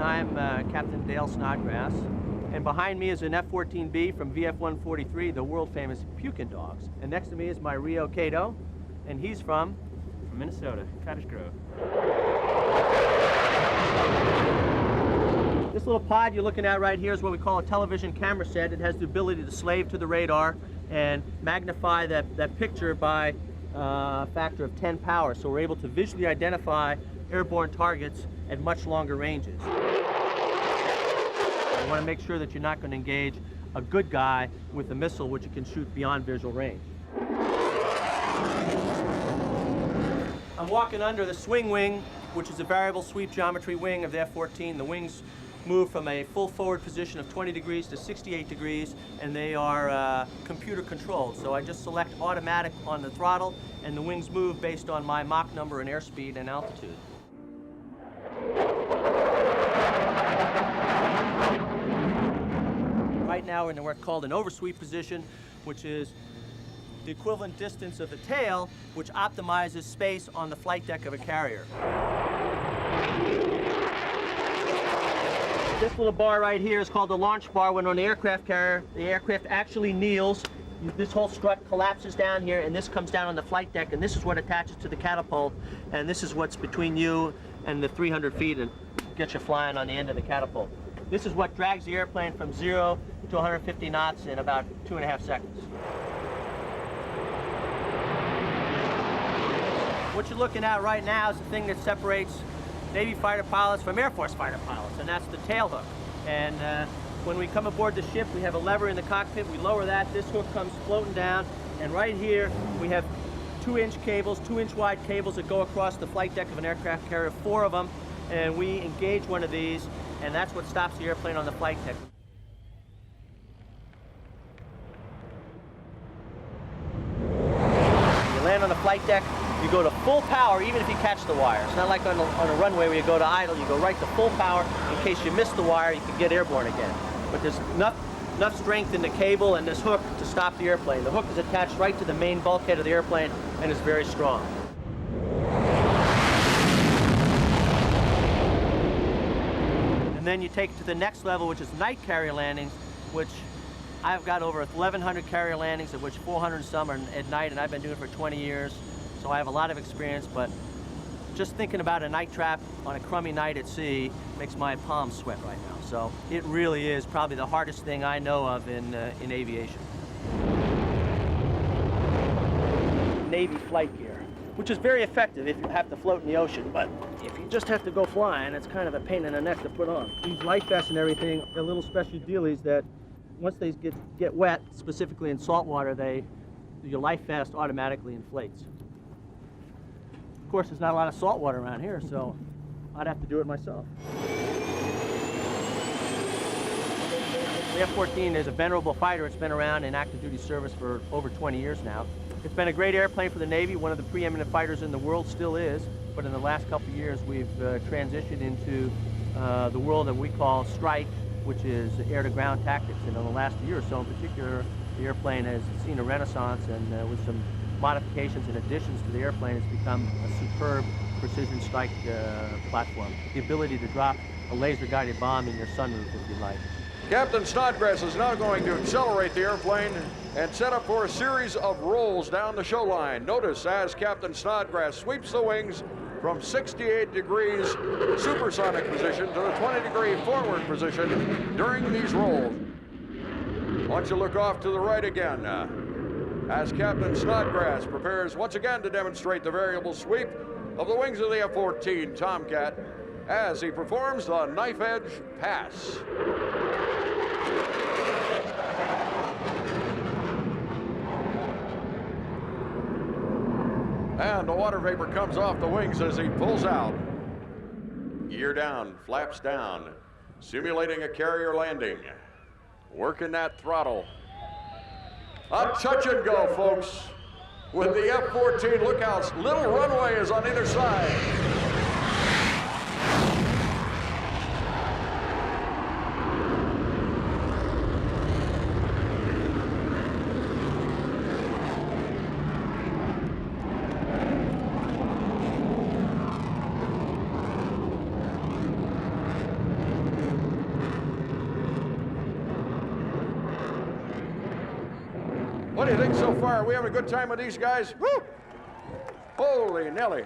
I'm Captain Dale Snodgrass, and behind me is an F-14B from VF-143, the world-famous Pukin dogs. And next to me is my Rio Cato, and he's from Minnesota, Cottage Grove. This little pod you're looking at right here is what we call a television camera set. It has the ability to slave to the radar and magnify that picture by a factor of 10 power. So we're able to visually identify airborne targets at much longer ranges. You want to make sure that you're not going to engage a good guy with a missile which you can shoot beyond visual range. I'm walking under the swing wing, which is a variable sweep geometry wing of the F-14. The wings move from a full forward position of 20 degrees to 68 degrees, and they are computer controlled. So I just select automatic on the throttle, and the wings move based on my Mach number and airspeed and altitude. Right now we're in what's called an oversweep position, which is the equivalent distance of the tail, which optimizes space on the flight deck of a carrier. This little bar right here is called the launch bar. When on the aircraft carrier, the aircraft actually kneels. This whole strut collapses down here, and this comes down on the flight deck, and this is what attaches to the catapult, and this is what's between you and the 300 feet and gets you flying on the end of the catapult. This is what drags the airplane from 0 to 150 knots in about 2.5 seconds. What you're looking at right now is the thing that separates Navy fighter pilots from Air Force fighter pilots, and that's the tail hook. And when we come aboard the ship, we have a lever in the cockpit. We lower that, this hook comes floating down, and right here we have 2-inch cables, 2-inch wide cables that go across the flight deck of an aircraft carrier, 4 of them, and we engage one of these, and that's what stops the airplane on the flight deck. You land on the flight deck, you go to full power even if you catch the wire. It's not like on a runway where you go to idle. You go right to full power. In case you miss the wire, you can get airborne again. But there's enough strength in the cable and this hook to stop the airplane. The hook is attached right to the main bulkhead of the airplane and is very strong. And then you take it to the next level, which is night carrier landings, which I've got over 1,100 carrier landings, of which 400 and some are at night, and I've been doing it for 20 years. So I have a lot of experience, but just thinking about a night trap on a crummy night at sea makes my palms sweat right now. So it really is probably the hardest thing I know of in aviation. Navy flight gear, which is very effective if you have to float in the ocean, but if you just have to go flying, it's kind of a pain in the neck to put on. These life vests and everything are little special dealies that once they get wet, specifically in salt water, your life vest automatically inflates. Of course, there's not a lot of salt water around here, so I'd have to do it myself. The F-14 is a venerable fighter. It's been around in active duty service for over 20 years now. It's been a great airplane for the Navy, one of the preeminent fighters in the world, still is, but in the last couple of years we've transitioned into the world that we call strike, which is air-to-ground tactics. And in the last year or so in particular, the airplane has seen a renaissance, and with some modifications and additions to the airplane, it's become a superb precision strike platform. The ability to drop a laser-guided bomb in your sunroof if you like. Captain Snodgrass is now going to accelerate the airplane and set up for a series of rolls down the show line. Notice as Captain Snodgrass sweeps the wings from 68 degrees supersonic position to the 20-degree forward position during these rolls. Why don't you look off to the right again as Captain Snodgrass prepares once again to demonstrate the variable sweep of the wings of the F-14 Tomcat as he performs the knife edge pass. And the water vapor comes off the wings as he pulls out. Gear down, flaps down, simulating a carrier landing. Working that throttle. A touch and go, folks. With the F-14, look how little runway is on either side. What do you think so far? Are we having a good time with these guys? Woo! Holy Nelly.